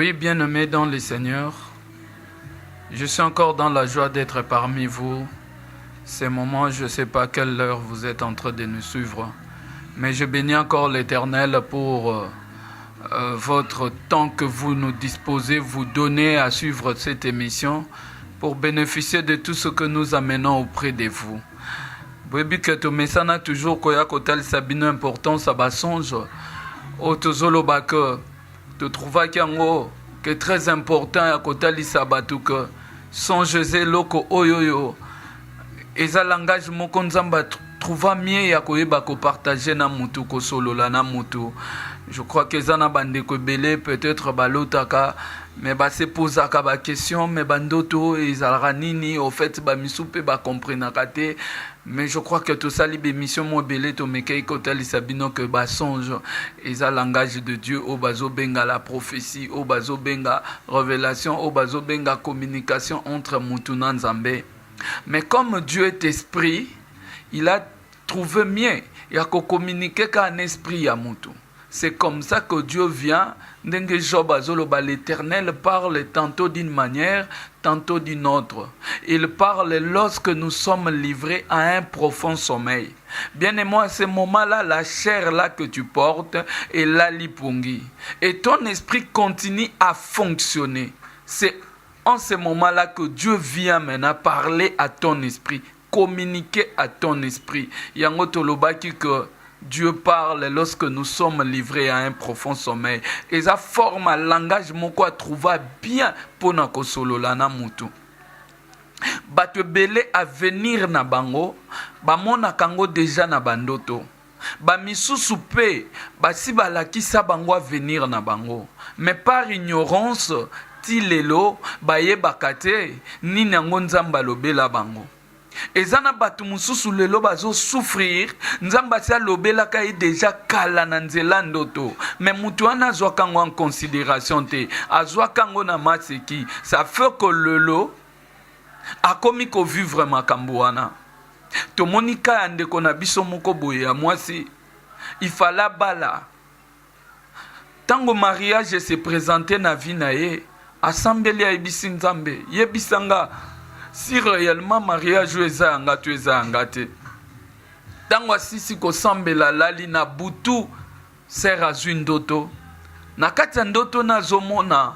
Oui, bien-aimés dans le Seigneur, je suis encore dans la joie d'être parmi vous. Ces moments, je ne sais pas à quelle heure vous êtes en train de nous suivre, mais je bénis encore l'Éternel pour votre temps que vous nous disposez, vous donnez à suivre cette émission pour bénéficier de tout ce que nous amenons auprès de vous. Bwebi que to mesana toujours koya kotal sabino importance à basonge au tozolo baka te trouva kiango que très important à kotali sabatu que songe loko oyoyo eza langage moko nzamba trouva mieux ya koyeba ko partager na mutu ko solola na mutu. Je crois que zana bande ko belé peut-être balotaka mais ba se posaka ba question mais bandoto ezalaka nini au fait ba misupe ba comprendre kate. Mais je crois que tout ça, l'émission moi belé to mekei kotali sabino que ba songe et ça langage de Dieu au bazo benga la prophétie au bazo benga révélation au bazo benga communication entre Mutuna Nzambe. Mais comme Dieu est esprit, il a trouvé mieux il a communiqué qu'un esprit à Mutu. C'est comme ça que Dieu vient. L'Éternel parle tantôt d'une manière, tantôt d'une autre. Il parle lorsque nous sommes livrés à un profond sommeil. Bien-aimé, à ce moment-là, la chair là que tu portes est la lipungi. Et ton esprit continue à fonctionner. C'est en ce moment-là que Dieu vient maintenant parler à ton esprit, communiquer à ton esprit. Yango tolobaki que Dieu parle lorsque nous sommes livrés à un profond sommeil. Et ça forme un langage moko trouva bien pour na kosolola na mutu. Bato belé à venir na bango, ba mona kango déjà na bandoto. Ba misusu pe, ba si balakisa bango à venir na bango. Mais par ignorance, ti lelo ba yebakate ni nango nzamba lobela bango. Ezana batu mususu lelo bazo souffrir nzamba sia lobela kai déjà kala na nzela ndoto mais mutu wana azwa kango en considération te azwa kango na maseki ça fait que lelo akomi ko vivre makambo wana to monika ande kona biso moko boye ya mwasi il fallait bala tango mariage se présenter na vie na ye assemblée ya ibisi nzambe yebisanga si réellement mariage eza anga tu eza anga te tango asisi kosambela lali na butu sera azwi ndoto na kati ya ndoto nazomona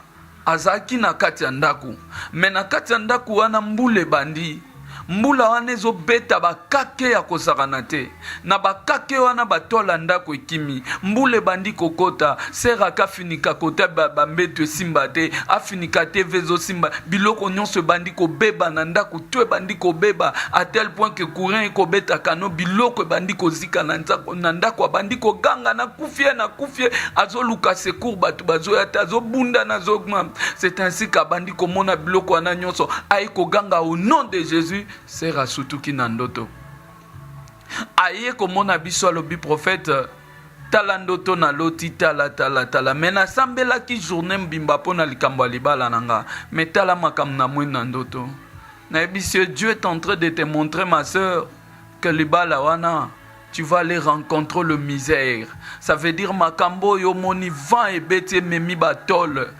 azalaki na kati ya ndaku me na kati ya ndaku wana mbula ebandi mbula wana ezobeta bakake ya kozakana te na bakake wana batola ndako ekimi mbula ebandi kokota seraka afinika kota bambeto esimba te afinika te vezo simba biloko nyonso ebandi kobeba na ndako to ebandi kobeba à tel point que courant ekobetaka no biloko ebandi kozika na ndako abandi koganga na kufie azoluka secours bato bazoya te azobunda nazogma. C'est ainsi kabandi komona biloko wana nyonso ayi koganga au nom de Jésus. Sera sutuki nandoto aye komona biso alobi prophète tala ndoto na loti tala mena sambela ki journée mbimba pona likambo libala nanga mais tala makam na mwena ndoto na ebisi Dieu est en train de te montrer ma sœur que libala wana tu vas aller rencontrer le misère. Ça veut dire makambo yo moni vent et bete memi batol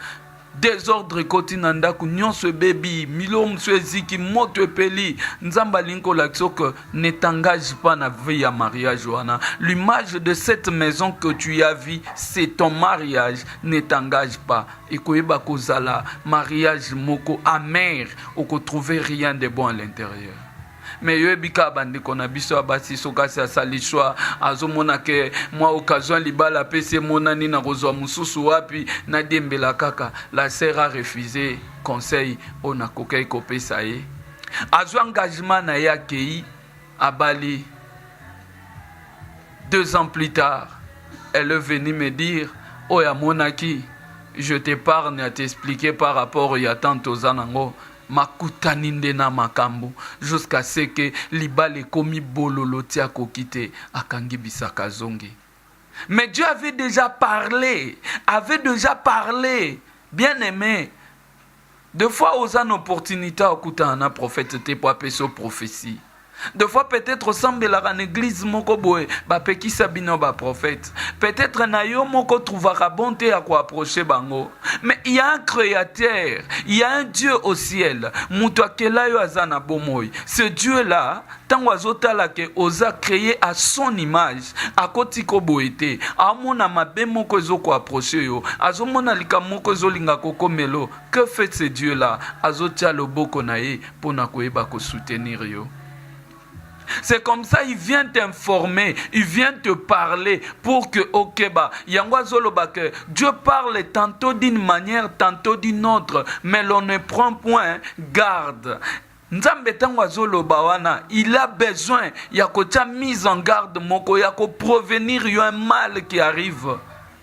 désordre koti nandaku nyonso bebi milom sweziki moto epeli nzamba linko lakso que ne t'engage pas na vie ya mariage wana. L'image de cette maison que tu as vu c'est ton mariage, ne t'engage pas ekoyeba kozala mariage moko amer oko trouver rien de bon à l'intérieur. Mais yo ebika bandi kona biso abasi sokasi asali choix azomona ke moi occasion libala pese monani na kozwa mususu wapi na dembela kaka la sœur a refusé conseil ona kokei kopesa ye azwa engagement na ya kei abali 2 ans plus tard elle est venue me dire oya monaki je t'épargne à t'expliquer par rapport ya tantos anango makutani nde na makambo jusqu'à ce que libale komi bololo tia kokite akangi bisaka zongi. Mais Dieu avait déjà parlé, bien aimé. Deux fois aux an opportunité à écouter un prophète te pour appeler prophétie. Des fois, peut-être, semble la église moko boye, ba peki sabino ba prophète. Peut-être, na yo moko trouvera bonté à quoi approcher bango. Mais il y a un créateur, il y a un Dieu au ciel. Muto kela yo azana bomoy. Ce Dieu-là, tant wazota la ke osa créé à son image, à koti ko boete, a mona mabe moko zo ko approcher yo. Azo mona lika moko zo linga koko melo. Que fait ce Dieu-là? Azo tia le boko na ye, pona ko eba ko soutenir yo. C'est comme ça, il vient t'informer, il vient te parler pour que, ok, que Dieu parle tantôt d'une manière, tantôt d'une autre, mais l'on ne prend point garde. Il a besoin, il y a mise en garde, il y a provenir, il y a un mal qui arrive.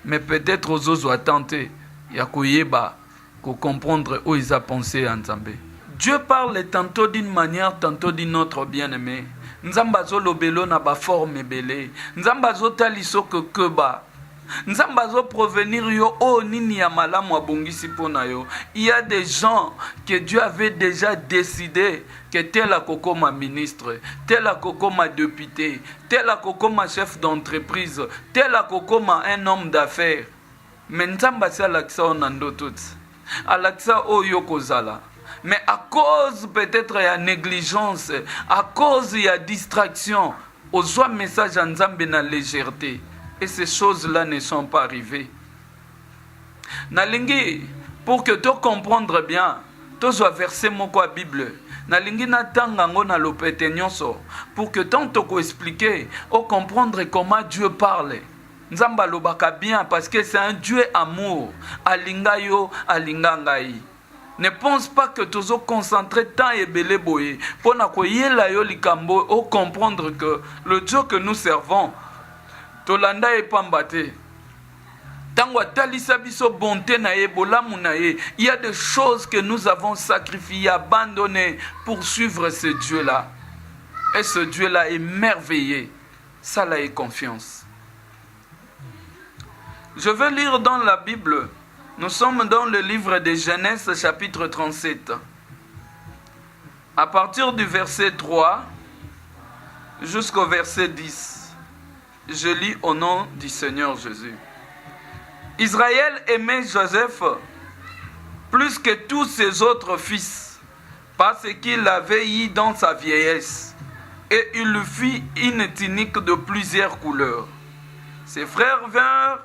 Mais peut-être aux autres à tenter, il y a comprendre où ils ont pensé en Zambé. Dieu parle tantôt d'une manière, tantôt d'une autre, bien-aimé. Nzambazo lobelo na ba forme belé. Nzambazo taliso que ba. Nzambazo provenir yo o nini ya malamu abongisi pona yo. Il y a des gens que Dieu avait déjà décidé que tel a kokoma ministre, tel a kokoma député, tel a kokoma chef d'entreprise, tel a kokoma un homme d'affaires. Mais nzamba sa laksa onando tout. Alaksa o yo kozala. Mais à cause peut-être il y a négligence, à cause il y a distraction, aux joies message en Nzambe na légèreté. Et ces choses-là ne sont pas arrivées. Nalingi, pour que tu comprennes bien, tu sois versé moko a Bible. Nalingi na tangango na lopete nyonso, pour que tu te expliquer, ou comprendre comment Dieu parle. Nzamba lobaka bien parce que c'est un Dieu amour. Alinga yo, alinga ngai. Ne pense pas que tu sois concentré tant et belé boye. Pour comprendre que le Dieu que nous servons, Tolanda et Pambate, il y a des choses que nous avons sacrifiées, abandonnées pour suivre ce Dieu-là. Et ce Dieu-là est merveilleux. Ça là est confiance. Je vais lire dans la Bible. Nous sommes dans le livre de Genèse, chapitre 37. À partir du verset 3 jusqu'au verset 10, je lis au nom du Seigneur Jésus. Israël aimait Joseph plus que tous ses autres fils, parce qu'il l'avait eu dans sa vieillesse, et il lui fit une tunique de plusieurs couleurs. Ses frères vinrent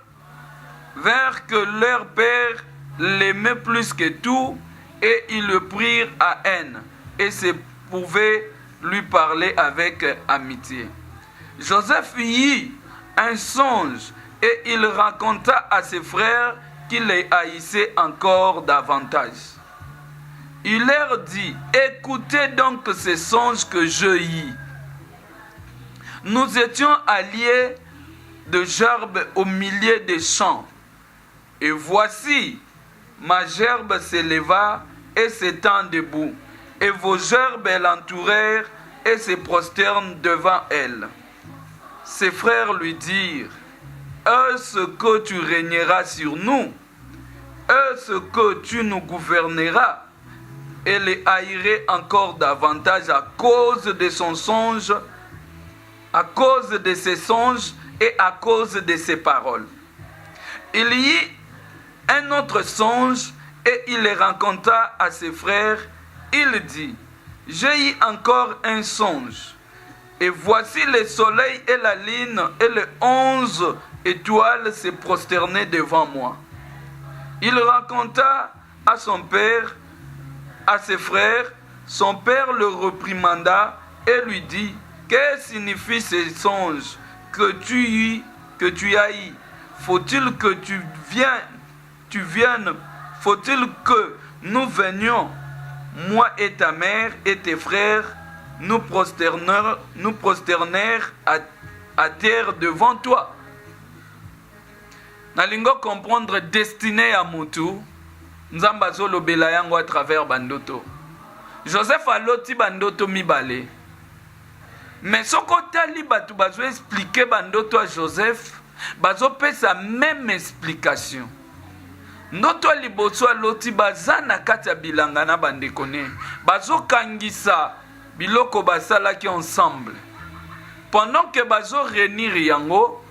que leur père l'aimait plus que tout, et ils le prirent à haine, et se pouvaient lui parler avec amitié. Joseph eut un songe, et il raconta à ses frères qu'il les haïssait encore davantage. Il leur dit, écoutez donc ces songes que je eus. Nous étions alliés de gerbes au milieu des champs. Et voici, ma gerbe s'éleva et s'étend debout, et vos gerbes l'entourèrent et se prosternent devant elle. Ses frères lui dirent, est-ce que tu régneras sur nous? Est-ce que tu nous gouverneras? Et les haïrait encore davantage à cause de son songe, à cause de ses songes et à cause de ses paroles. Il y eut un autre songe, et il les raconta à ses frères. Il dit, j'ai eu encore un songe, et voici le soleil et la lune et les 11 étoiles se prosternaient devant moi. Il raconta à son père, à ses frères. Son père le réprimanda et lui dit, que signifient ces songes que tu as eu? Faut-il que tu viennes, faut-il que nous venions, moi et ta mère et tes frères, nous prosternèrent à terre devant toi? Nalingo comprendre destinée à Moutou, Nzamba zolo belayango à travers bandoto. Joseph a loti bandoto mibale. Mais ce côté li batu bazo expliquer bandoto à Joseph, bazo pe sa même explication. Ndoto liboso loti bazana kati ya bilanga na bandekone. Bazo kangisa biloko basalaki ensemble. Pendant que bazo réunir yango,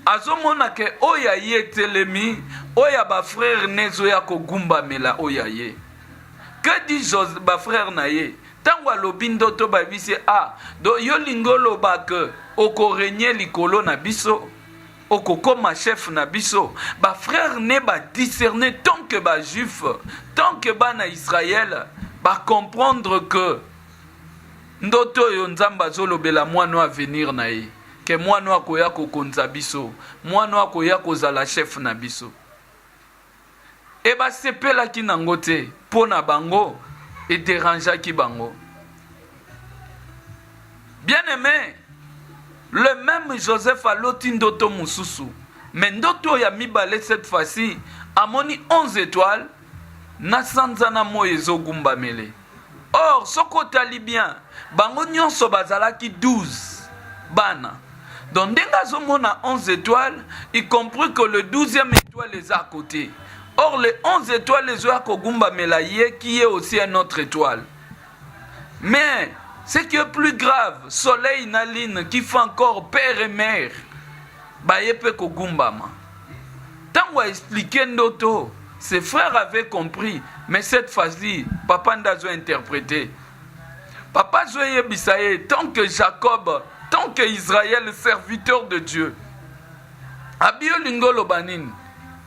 azomona ke oya ye telemi, oya ba frère nezo ya kogumba mela oya ye. Que dit ba frère na ye? Tango alobi ndoto babisi do yo lingolo ba ke okorenye likolo na biso, okokoma chef na biso. Ba frère ne ba discerner tant que ba juif, tant que ba na Israël, ba comprendre que ndoto yo nzamba zolobela mwana wa venir na ye. Que mwana akoya kokonza biso, mwana akoya kozala chef na biso. Et ba sepela ki nango te pona bango et dérangea ki bango. Bien aimé, le même Joseph a loti ndoto mususu, mais ndoto ya mibale cette fois-ci amoni 11 étoiles na sanzana mo ezogumba mele. Or soko tali bien, bango nyonso bazalaki 12 bana. Donc, dès a 11 étoiles, y compris que le 12e étoile les a à côté. Or, les 11 étoiles les ont à Kogumba Melaye, qui est aussi une autre étoile. Mais, ce qui est plus grave, Soleil Naline, qui fait encore père et mère, Bayepe Kogumba. Tant qu'on a expliqué Ndoto, ses frères avaient compris, mais cette fois-ci, Papa Ndazo a interprété. Papa Zoye Bisaye, tant que Jacob, tant que Israël, serviteur de Dieu, Abio Lingolo Banin,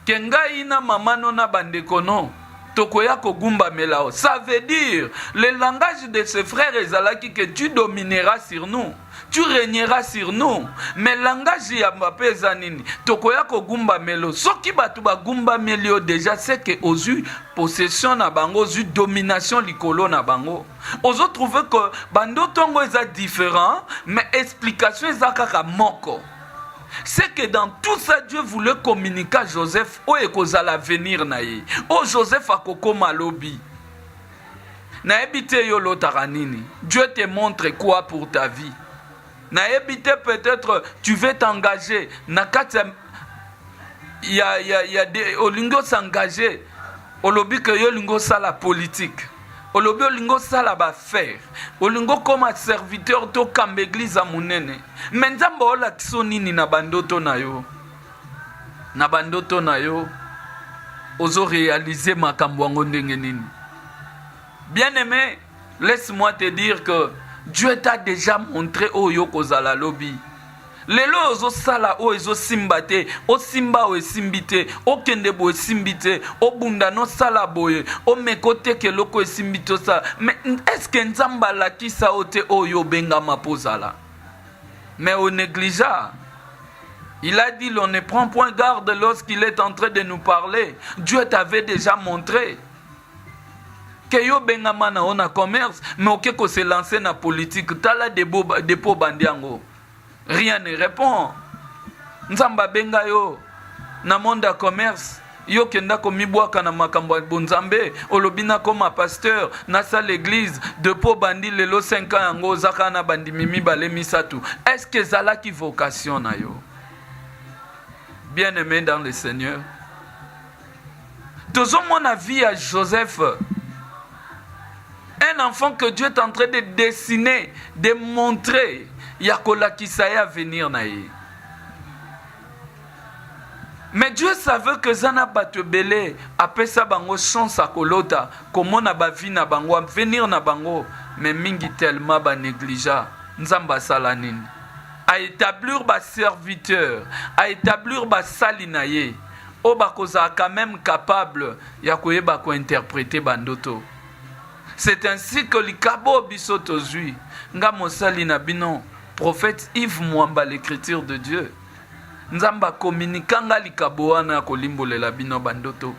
Kenga ina mamano na bandekono, Tokoya Kogumba Melao. Ça veut dire, le langage de ses frères ezalaki que tu domineras sur nous, tu régneras sur nous. Mais le langage ya Mbappé Zanini, Tokoya Kogumba Melo, soki batu bagumba melio déjà c'est que ozu possession na bango, ozu domination likolo na bango. Ozo trouvé que bando tongo est différent, mais explication est kaka moko. C'est que dans tout ça, Dieu voulait communiquer à Joseph où est qu'on allait venir naïe. Oh Joseph a koko malobi. Na ebite yo lotaranini. Dieu te montre quoi pour ta vie. Na ebite peut-être tu veux t'engager. Na kata il y a des olingo s'engager. Olobi que yo lingo ça la politique. Olobi olingo ça la ba faire. Olingo comme serviteur to kambe église amunene. Menzamba ola kisonini na bandoto na yo. Na bandoto na yo. Ozo réaliser makambo wango ndenge nini. Bien-aimé, laisse-moi te dire que Dieu t'a déjà montré oyo kozala lobi. Lelo ozo sala o ezo simbate, o simba o simbite, o kendebo simbite, o bunda no sala boye, o mekote ke loko simbito sa. Mais est-ce que nzamba la ki sa ote oyo benga mapozala? Mais au négligea. Il a dit, l'on ne prend point garde lorsqu'il est en train de nous parler. Dieu t'avait déjà montré. Que yo benga mana ona commerce, mais ok ko se lancer na politique, tala depo bandiango. Rien ne répond. Nzamba benga yo na monde commerce. Yo kenda ko mibwaka na makambo bonzambe, olobina koma pasteur na sa l'église depo bandi lelo 5 ans yango zaka na bandi mimi bale misatu. Est-ce que zala ki vocation na yo? Bien-aimé dans le Seigneur. Toujours mon avis à Joseph, un enfant que Dieu est en train de dessiner, de montrer. Yakola Kisaya venir naïe. Mais Dieu savait que Zana Batebele appelle ça bango chance à kolota, comment na ba vie na bango, venir na bango, mais mingi tellement ba négligea, nzamba salanin. À établir ba serviteur, à établir ba salinaye, o bakoza quand même capable yakoye ba ko interpréter bandoto. C'est ainsi que likabo bisoto zui, nga mosali na bino. Prophète Yves Mwamba, l'écriture de Dieu. Nzamba communicanga likaboana kolimbolela la bino bandoto.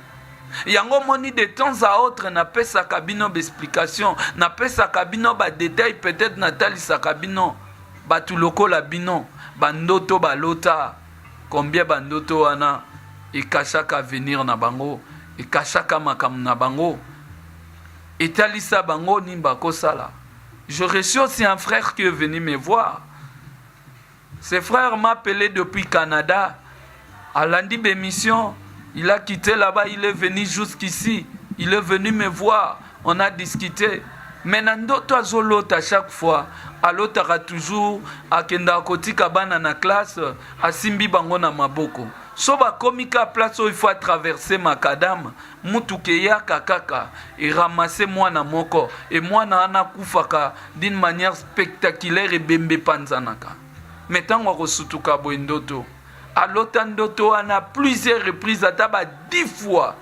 Yango moni de temps à autre na pesa kabino explication, na pesa kabino ba détail peut-être natali sa kabino, ba tuloko la bino, bandoto balota. Combien bandoto wana e kashaka venir na bango, e kashaka makam na bango. Et talisa bango nimba kosala. Je reçois aussi un frère qui est venu me voir. Ce frère m'a appelé depuis Canada. À lundi d'émission, il a quitté là-bas, il est venu jusqu'ici. Il est venu me voir. On a discuté. Mais na ndoto azolota chaque fois, alotaka toujours akenda kotika bana na classe, asimbi bango na maboko. So bakomi ka place où il faut traverser makadam, mutuke yaka kaka et ramasser mwana moko et mwana ana kufaka d'une manière spectaculaire et bembe panzanaka. Mais tango kosutuka bo ndoto, alota ndoto ana plusieurs reprises ataba 10 fois.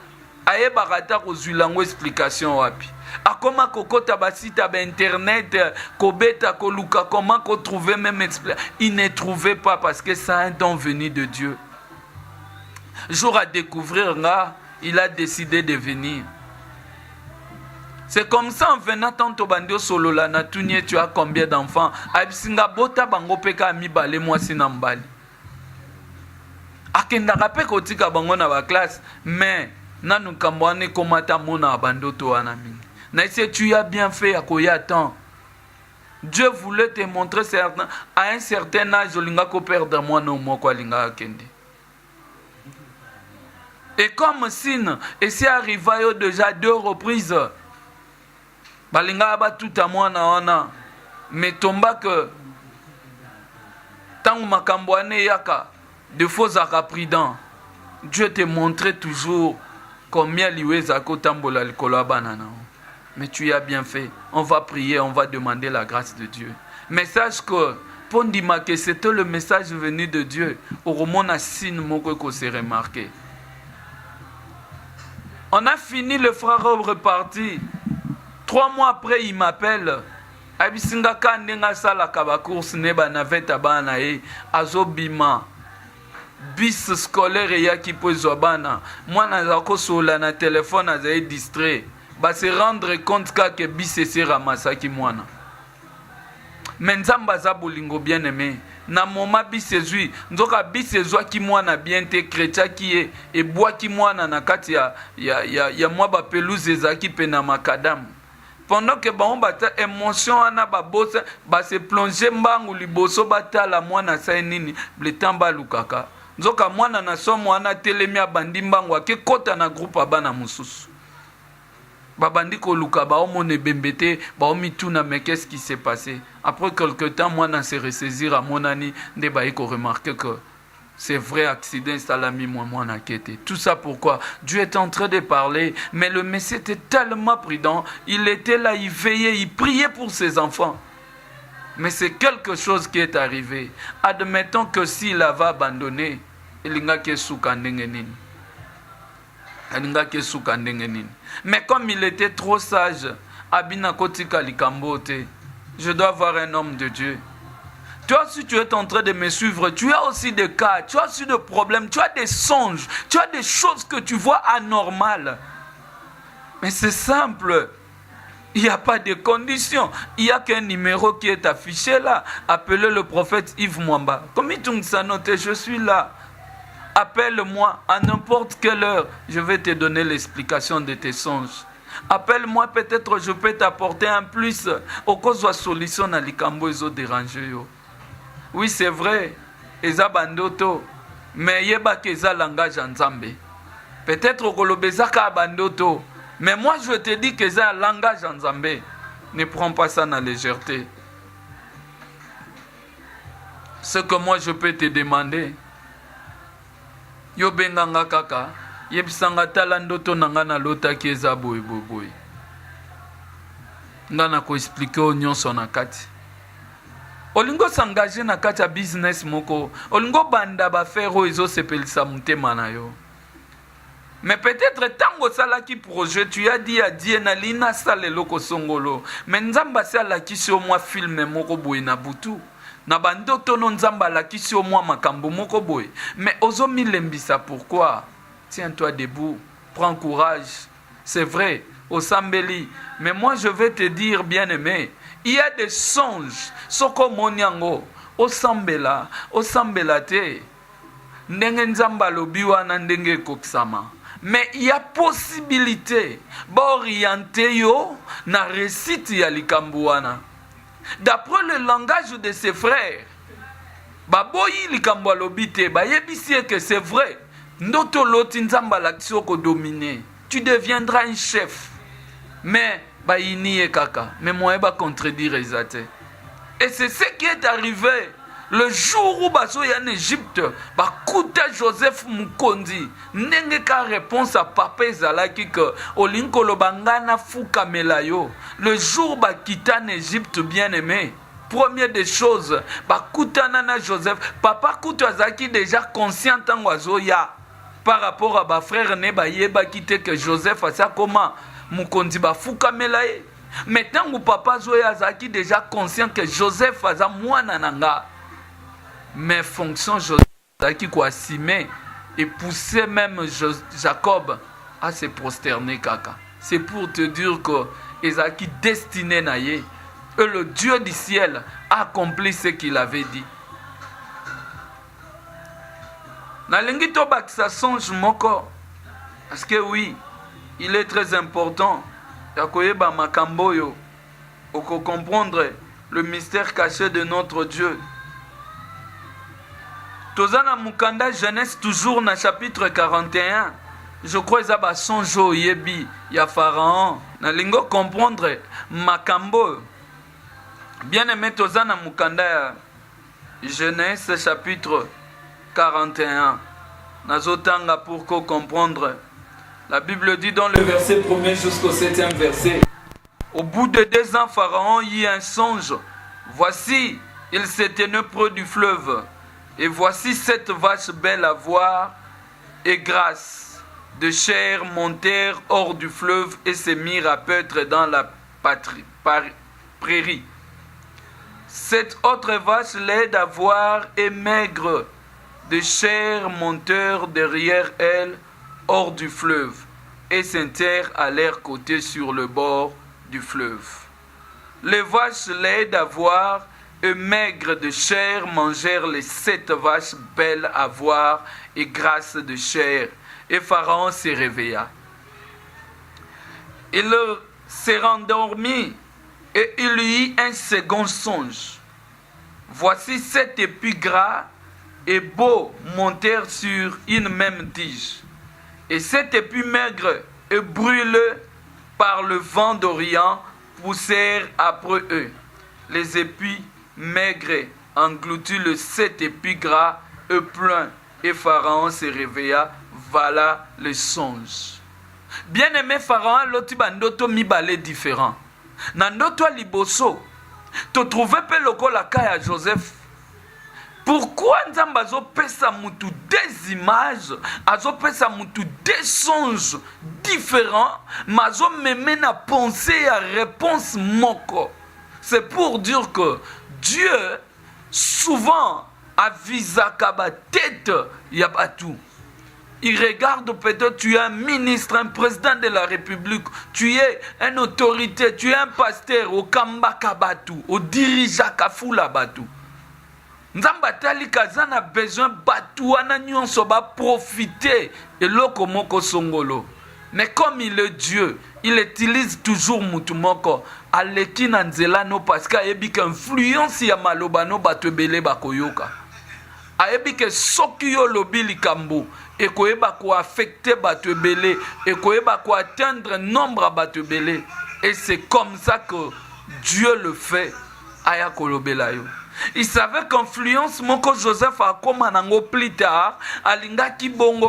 Ayebaka ta kozwila ngo explication wapi. Akoma kokota basita ba internet, kobeta koluka comment ko trouver même explication. Il ne trouvait pas parce que c'est un don venu de Dieu. Jour à découvrir là, il a décidé de venir. C'est comme ça en venant tanto bandio solo la na tunye tu as combien d'enfants? Abisinga bota bango peka mi bale moi sinambali. Akenda rape kotika bango na ba classe, mais nanu kambwane komata mona abandoto wana mingi. Na ese tu as bien fait akoya temps. Dieu voulait te montrer certain à un certain âge olinga ko perdre moi no moko alinga akende. Et comme signe, et c'est arrivé déjà 2 reprises. Balinga ba tout à moi na mais tomba que tant makambwane yaka de faux prudent. Dieu te montrait toujours combien liweza ko tambola likolo banana. Mais tu as bien fait. On va prier, on va demander la grâce de Dieu. Mais sache que pondima que c'était le message venu de Dieu. Au roman a signe moko ko se remarqué. On a fini, le frère reparti. 3 mois après, il m'appelle. Abisinga kandenga sala kaba course neba naveta bana e azobima. Bis scolaire ya ki pozo bana. Moi nazako sola na téléphone azaye distrait. Ba se rendre compte que bis se ramasaki mwana. Menzamba za bolingo bien aimé. Na moma bisezui nzoka bisezwa ki mwana bien te chrétien ki e bois ki mwana na kati ya mwa ba pelouse ezaki pe na makadam. Pendant que ba on bata émotion ana ba bosse ba se plonger mbangu liboso bata la mwana sa nini bletamba lukaka. Nzoka mwana na somo ana telemi abandi mbangu ke kota na groupe abana mususu. Babandi koluka ba omone bembete ba omituna mais qu'est-ce qui s'est passé? Après quelque temps moi na se ressaisir à mon ani de ba iko remarquer que c'est vrai accident salami moi na kete. Tout ça pourquoi? Dieu est en train de parler mais le Messie était tellement prudent, il était là, il veillait, il priait pour ses enfants. Mais c'est quelque chose qui est arrivé. Admettons que s'il avait abandonné, il n'a que soukandengenin. Mais comme il était trop sage, je dois voir un homme de Dieu. Toi, si tu es en train de me suivre, tu as aussi des cas, tu as aussi des problèmes, tu as des songes, tu as des choses que tu vois anormales. Mais c'est simple. Il n'y a pas de conditions. Il n'y a qu'un numéro qui est affiché là. Appelez le prophète Yves Mwamba. Comme il t'ont noté, je suis là. Appelle-moi à n'importe quelle heure. Je vais te donner l'explication de tes songes. Appelle-moi, peut-être je peux t'apporter un plus. Au cause de la solution à l'ikambo, ils ont dérangé. Oui, c'est vrai. Ils ont bandoto. Mais il y a un langage en Zambé. Peut-être au Kolobezaka bandoto. Mais moi, je te dis que c'est un langage en Zambé. Ne prends pas ça dans la légèreté. Ce que moi, je peux te demander. Yo benganga kaka. Yebisanga talandoto nanga na lota ki eza boy. Nga na ko expliquer o nyonso na kati. Olingo s'engager na kati ya business moko. Olingo banda ba faire o ezo sepelisa mutema na yo. Mais peut-être tango salaki projet tu as dit à Dieu na lina sale loko songolo. Mais nzamba salaki si au moins film moko boy na butu. Na bandoto no nzamba laki si au moins makambo moko boy. Mais ozo milembisa pourquoi? Tiens-toi debout, prends courage. C'est vrai, au Sambeli. Mais moi je vais te dire bien aimé, il y a des songes. Soko monyango, au Sambela te. Ndenge nzamba lobiwa na ndenge koksama. Mais il y a possibilité d'orienter yo na récite ya likambuana. D'après le langage de ses frères, baboyi likambu alobite, bayebisi que c'est vrai. Ndoto loti nzamba l'action ko dominer. Tu deviendras un chef. Mais ba ini e kaka mais moi ba contredire ezate. Et c'est ce qui est arrivé le jour où bazoya en Égypte bakuta Joseph Mukondi ndenge ka réponse à papa ezalaki que olinkolo bangana fuka melayo. Le jour bakita en Égypte bien-aimé, première des choses bakuta nana Joseph papa kuta azaki déjà conscient tango azoya par rapport à ba frère ne ba yeba kite que Joseph asa comment Mukondi ba fuka melaye. Mais tango papa zoya azaki déjà conscient que Joseph asa mwana nanga. Mais fonction Joseph qui quoi Simé et pousser même Jacob à se prosterner kaka. C'est pour te dire que Ezaki destiné naïe et le Dieu du ciel a accompli ce qu'il avait dit. Nalingi to bakisa songe moko parce que oui, il est très important yakoyeba makambo yo oko comprendre le mystère caché de notre Dieu. Tozana Mukanda Genèse toujours na chapitre 41. Je crois que ça sonjo yebi ya Pharaon. Na lingo comprendre makambo. Bien aimé Tozana Mukanda Genèse chapitre 41. Nazotanga pour comprendre. La Bible dit dans le verset 1er jusqu'au 7e verset. Au bout de 2 ans, Pharaon eut un songe. Voici, il s'est tenu près du fleuve. Et voici 7 vaches belles à voir et grasses de chair montèrent hors du fleuve et se mirent à paître dans la prairie. 7 autres vaches laides à voir et maigres de chair montèrent derrière elles hors du fleuve et s'enterrent à leur côté sur le bord du fleuve. Les vaches laides à voir et maigres de chair mangèrent les 7 vaches belles à voir et grasses de chair. Et Pharaon se réveilla. Il s'est rendormi et il eut un second songe. Voici 7 épis gras et beaux montèrent sur une même tige. Et 7 épis maigres et brûlés par le vent d'Orient poussèrent après eux. Les épis maigre engloutit le 7 épis gras et plein, et Pharaon se réveilla. Voilà le songe. Bien-aimé Pharaon, l'autre bandoto mibale différent. Nandoto liboso, te trouver pe loko la kaya Joseph. Pourquoi Nzamba azo pesa mutu 2 images, azo pesa mutu 2 songes différents, mazo meme na pensée à réponse moko. C'est pour dire que Dieu, souvent, avise à la tête, il n'y a pas tout. Il regarde peut-être, tu es un ministre, un président de la République, tu es une autorité, tu es un pasteur, au Kamba Kabatu, au dirigeant Kafula Batu. Nzambatali Kazana a besoin de Batu, Ananion Soba profiter et l'okomoko songolo. Mais comme il est Dieu, il utilise toujours Mutumoko. Aleki nanzela no parce qu'ayebi qu'influence ya malobano batebele bakoyoka. Ayebi que soki yo lobi likambo et koyeba ko affecter batebele et koyeba ko atteindre nombre batebele. Et c'est comme ça que Dieu le fait aya kolobela yo. Il savait qu'influence moko Joseph a comme nango plus tard alinga ki bongo